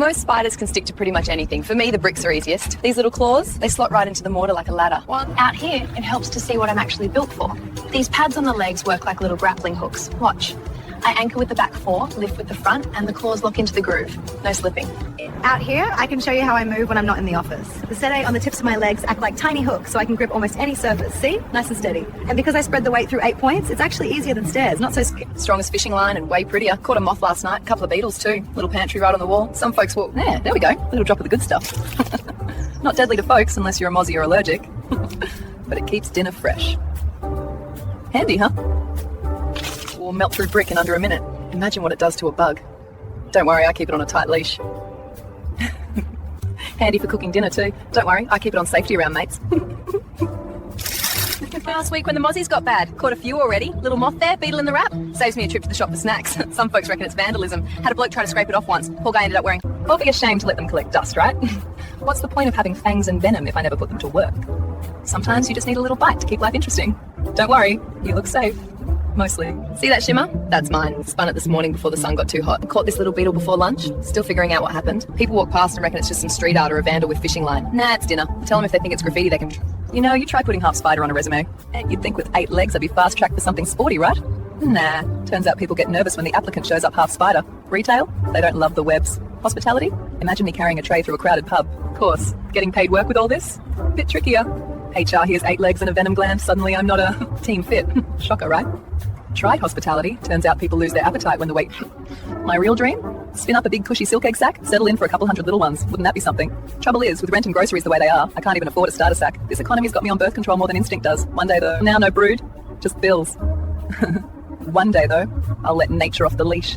Most spiders can stick to pretty much anything. For me, the bricks are easiest. These little claws, they slot right into the mortar like a ladder. Well, out here, it helps to see what I'm actually built for. These pads on the legs work like little grappling hooks. Watch. I anchor with the back four, lift with the front, and the claws lock into the groove. No slipping. Out here, I can show you how I move when I'm not in the office. The setae on the tips of my legs act like tiny hooks, so I can grip almost any surface. See? Nice and steady. And because I spread the weight through 8 points, it's actually easier than stairs, not so scary. Strongest fishing line and way prettier. Caught a moth last night, a couple of beetles too. Little pantry right on the wall. Some folks will... there we go. Little drop of the good stuff. Not deadly to folks unless you're a mozzie or allergic. But it keeps dinner fresh. Handy, huh? Will melt through brick in under a minute. Imagine what it does to a bug. Don't worry, I keep it on a tight leash. Handy for cooking dinner too. Don't worry, I keep it on safety around mates. Last week when the mozzies got bad, caught a few already. Little moth there, beetle in the wrap. Saves me a trip to the shop for snacks. Some folks reckon it's vandalism. Had a bloke try to scrape it off once. Poor guy ended up wearing... I'll be ashamed to let them collect dust, right? What's the point of having fangs and venom if I never put them to work? Sometimes you just need a little bite to keep life interesting. Don't worry, you look safe. Mostly. See that shimmer? That's mine. Spun it this morning before the sun got too hot. Caught this little beetle before lunch. Still figuring out what happened. People walk past and reckon it's just some street art or a vandal with fishing line. Nah, it's dinner. Tell them if they think it's graffiti they can... You know, you try putting half spider on a resume. And you'd think with 8 legs I'd be fast-tracked for something sporty, right? Nah. Turns out people get nervous when the applicant shows up half spider. Retail? They don't love the webs. Hospitality? Imagine me carrying a tray through a crowded pub. Of course. Getting paid work with all this? Bit trickier. HR here's 8 legs and a venom gland. Suddenly I'm not a team fit. Shocker, right? Tried hospitality. Turns out people lose their appetite when the weight... My real dream? Spin up a big cushy silk egg sack, settle in for a couple hundred little ones. Wouldn't that be something? Trouble is, with rent and groceries the way they are, I can't even afford a starter sack. This economy's got me on birth control more than instinct does. One day though, now no brood, just bills. One day though, I'll let nature off the leash.